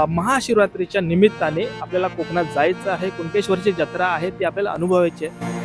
महाशिवरात्रीच्या निमित्ताने आपल्याला कोकणात जायचं आहे. कुणकेश्वरची जत्रा आहे ती आपल्याला अनुभवायची आहे.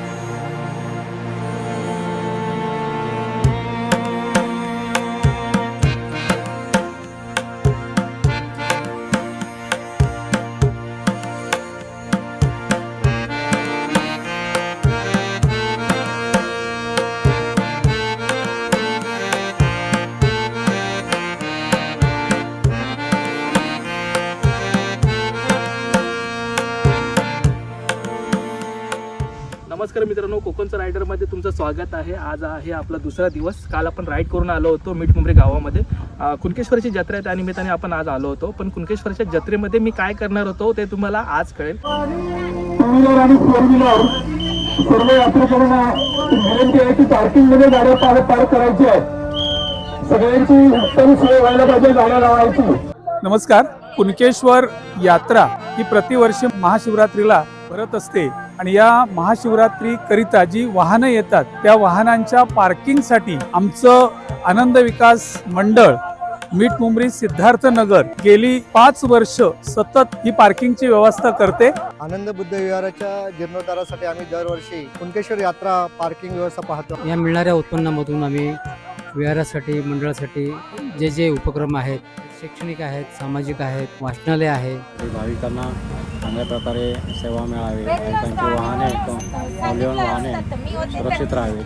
नमस्कार मित्रांनो, कोकणचं रायडरमध्ये तुमचं स्वागत आहे. आज आहे आपला दुसरा दिवस. काल आपण राईड करून आलो होतो मिठमुंबरी गावामध्ये. कुणकेश्वरची जत्रा आहे, त्या निमित्ताने आपण आज आलो होतो. पण कुणकेश्वरच्या जत्रेमध्ये मी काय करणार होतो ते तुम्हाला आज कळेल. पार्किंगमध्ये गाड्या पार करायची आहे. सगळ्यांची उत्तम सोय व्हायला पाहिजे गाड्या लावायची. नमस्कार. कुणकेश्वर यात्रा ही प्रतिवर्षी महाशिवरात्रीला भरत असते आणि या महाशिवरात्री करिता जी वाहनं येतात त्या वाहनांच्या पार्किंगसाठी आमचं आनंद विकास मंडळ मिठमुंबरी सिद्धार्थनगर गेली 5 वर्ष सतत ही पार्किंगची व्यवस्था करते. आनंद बुद्ध विहाराच्या जीर्णोद्धारासाठी आम्ही दरवर्षी कुणकेश्वर यात्रा पार्किंग व्यवस्था पाहतो. या मिळणाऱ्या उत्पन्नामधून आम्ही विहारासाठी मंडळासाठी जे उपक्रम आहेत, शैक्षणिक आहेत, सामाजिक आहेत, वाचनालय आहे, भाविकांना चांगल्या प्रकारे सेवा मिळावी, त्यांची वाहने मौल्यवान वाहने सुरक्षित राहावीत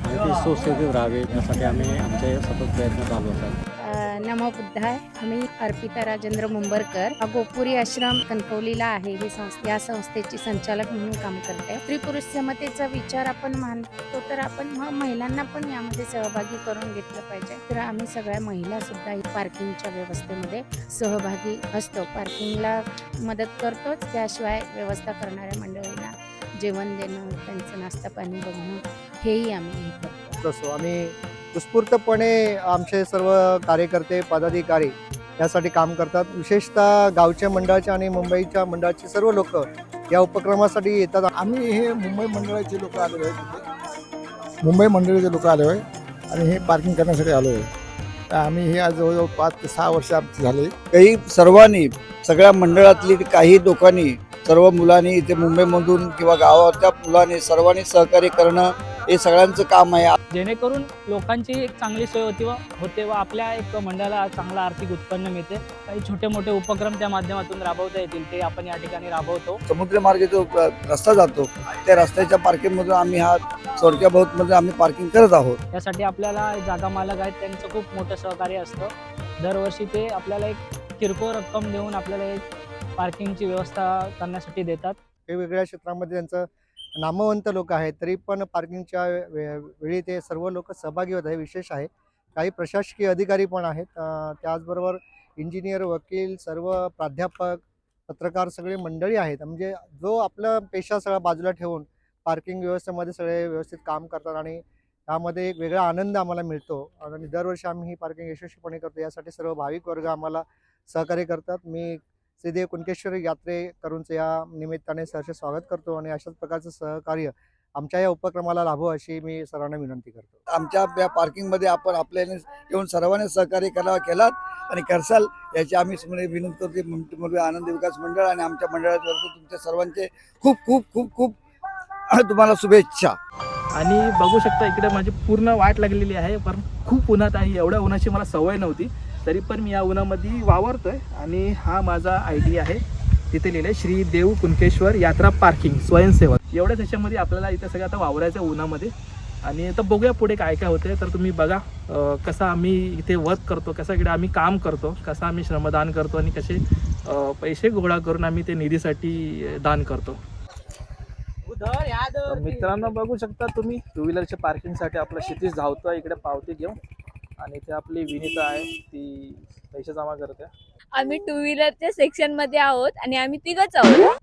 आणि ती सुस्थितीत राहावी यासाठी आम्ही आमचे सतत प्रयत्न चालू असतात. नमो बुद्धाय. आम्ही अर्पिता राजेंद्र मुंबरकर, गोपुरी आश्रम कणकवलीला आहे. ही या संस्थेची संचालक म्हणून काम करते. स्त्री पुरुष समतेचा विचार आपण मानतो तर आपण महिलांना पण यामध्ये सहभागी करून घेतलं पाहिजे. तर आम्ही सगळ्या महिला सुद्धा ही पार्किंगच्या व्यवस्थेमध्ये सहभागी असतो. पार्किंगला मदत करतोच, त्याशिवाय व्यवस्था करणाऱ्या मंडळींना जेवण देणं, त्यांचं नाश्ता पाणी बघणं हेही आम्ही हे करतो. तसं आम्ही उत्स्फूर्तपणे आमचे सर्व कार्यकर्ते पदाधिकारी यासाठी काम करतात. विशेषतः गावच्या मंडळाच्या आणि मुंबईच्या मंडळाचे सर्व लोक या उपक्रमासाठी येतात. आम्ही हे मुंबई मंडळाचे लोक आलो आहे, मुंबई मंडळाचे लोक आलो आहे आणि हे पार्किंग करण्यासाठी आलो आहे. तर आम्ही हे आज जवळजवळ 5 ते 6 वर्ष झाले. काही सर्वांनी, सगळ्या मंडळातली काही लोकांनी, सर्व मुलांनी इथे मुंबईमधून किंवा गावाच्या मुलांनी सर्वांनी सहकार्य करणं हे सगळ्यांचं काम आहे. जेणेकरून लोकांची एक चांगली सोय होते व आपल्या एक मंडळाला चांगला आर्थिक उत्पन्न मिळते. काही छोटे मोठे उपक्रम त्या माध्यमातून राबवता येतील ते आपण या ठिकाणी राबवतो. समुद्रमार्गे जो रस्ता जातो त्या रस्त्याच्या पार्किंगमधून आम्ही हा सोरक्या मध्ये आम्ही पार्किंग करत आहोत. यासाठी आपल्याला जागा मालक आहेत त्यांचं खूप मोठं सहकार्य असतं. दरवर्षी ते आपल्याला एक किरकोळ रक्कम देऊन आपल्याला एक पार्किंगची व्यवस्था करण्यासाठी देतात. वेगवेगळ्या क्षेत्रामध्ये त्यांचं नामवंत लोक आहेत, तरी पण पार्किंगच्या वेळी ते सर्व लोक सहभागी होत आहे. विशेष आहे काही प्रशासकीय अधिकारी पण आहेत, त्याचबरोबर इंजिनियर, वकील, सर्व प्राध्यापक, पत्रकार सगळे मंडळी आहेत. म्हणजे जो आपला पेशा सगळा बाजूला ठेवून पार्किंग व्यवस्थेमध्ये सगळे व्यवस्थित काम करतात आणि त्यामध्ये एक वेगळा आनंद आम्हाला मिळतो आणि दरवर्षी आम्ही ही पार्किंग यशस्वीपणे करतो. यासाठी सर्व भाविक वर्ग आम्हाला सहकार्य करतात. मी श्रीदेव कुणकेश्वर यात्रेकरूंचं या निमित्ताने सहर्ष स्वागत करतो आणि अशाच प्रकारचं सहकार्य आमच्या या उपक्रमाला लाभो अशी मी सर्वांना विनंती करतो. आमच्या या पार्किंगमध्ये आपण आपल्याने येऊन सर्वांनी सहकार्य केलात आणि करसाल याची आम्ही विनंती करतो. आनंद विकास मंडळ आणि आमच्या मंडळाच्या वतीने तुमच्या सर्वांचे खूप खूप खूप खूप तुम्हाला शुभेच्छा. आणि बघू शकता इकडे माझी पूर्ण वाट लागलेली आहे, पण खूप उन्हात आहे. एवढ्या उन्हाची मला सवय नव्हती, तरी पण मी या उन्हामध्ये वावरतोय. आणि हा माझा ID आहे, तिथे लिहिलं आहे श्री देव कुणकेश्वर यात्रा पार्किंग स्वयंसेवक. एवढ्याच ह्याच्यामध्ये आपल्याला इथे सगळं आता वावरायचं उन्हामध्ये. आणि आता बघूया पुढे काय काय होते. तर तुम्ही बघा कसं आम्ही इथे वर्क करतो, कसं इकडे आम्ही काम करतो, कसं आम्ही श्रमदान करतो आणि कसे पैसे गोळा करून आम्ही ते निधीसाठी दान करतो. मित्रांनो बघू शकता तुम्ही, 2 व्हीलरच्या पार्किंगसाठी आपलं क्षितिज धावतं इकडे पावती घेऊन. आणि इथे आपली विनीता आहे, ती पैसे जमा करते. आम्ही 2 व्हीलरच्या सेक्शन मध्ये आहोत आणि आम्ही तिघच आहोत.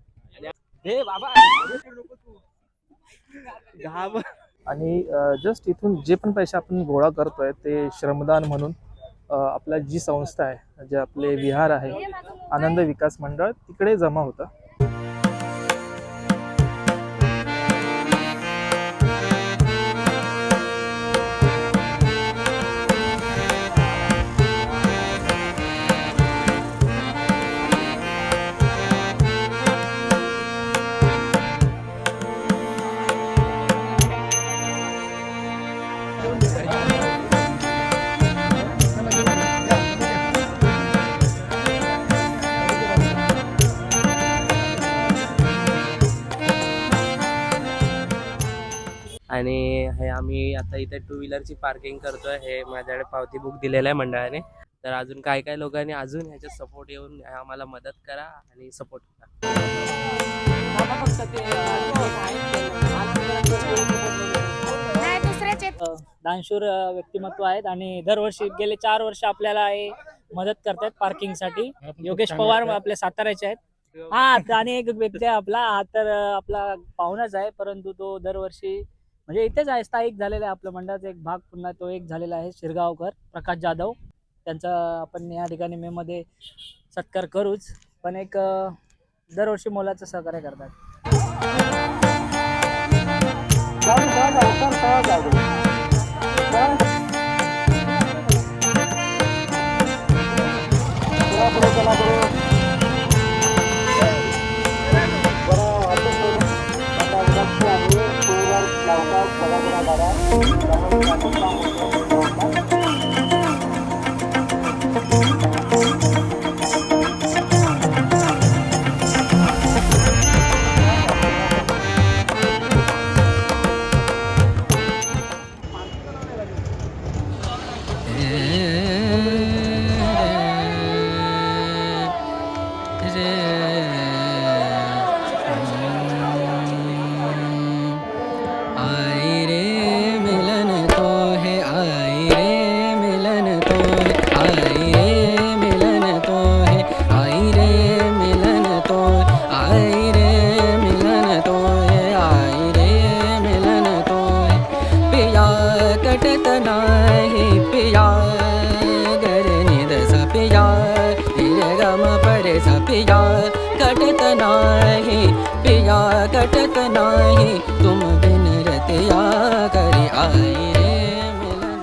आणि जस्ट इथून जे पण पैसे आपण गोळा करतोय ते श्रमदान म्हणून आपला जी संस्था आहे, जे आपले विहार आहे आनंद विकास मंडळ, तिकडे जमा होतं. आणि हे आम्ही आता इथे 2 व्हीलरची पार्किंग करतोय. हे माझ्याकडे पावती बुक दिलेलं आहे मंडळाने. तर अजून काय काय लोकांनी अजून ह्याच्यात सपोर्ट येऊन आम्हाला मदत करा आणि सपोर्ट करा. नाही दुसऱ्याचे दानशूर व्यक्तिमत्व आहेत आणि दरवर्षी गेले 4 वर्ष आपल्याला हे मदत करतात पार्किंगसाठी. योगेश पवार आपले साताऱ्याचे आहेत. हा आणि एक व्यक्ती आहे आपला, हा तर आपला पाहुणाच आहे, परंतु तो दरवर्षी म्हणजे इथेच आहे, स्थायिक झालेला आहे. आपल्या मंडळाचा एक भाग पुन्हा तो एक झालेला आहे, शिरगावकर प्रकाश जाधव. त्यांचा आपण या ठिकाणी मे मध्ये सत्कार करूच, पण एक दरवर्षी मोलाचं सहकार्य करतात. पिया कटत नाही, पिया कटत नाही, तुम बिन रतिया करी आई रे मिलन.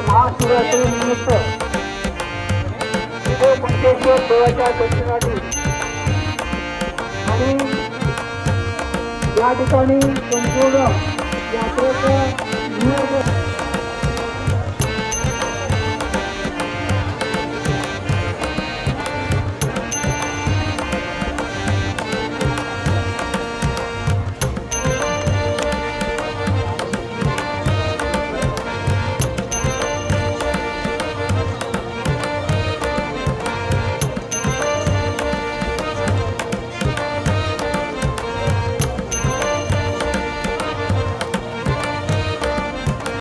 महाशिवरात्रीनिमित्त कुंकेश्वर देवाच्या दर्शनासाठी आणि या ठिकाणी संपूर्ण यात्रा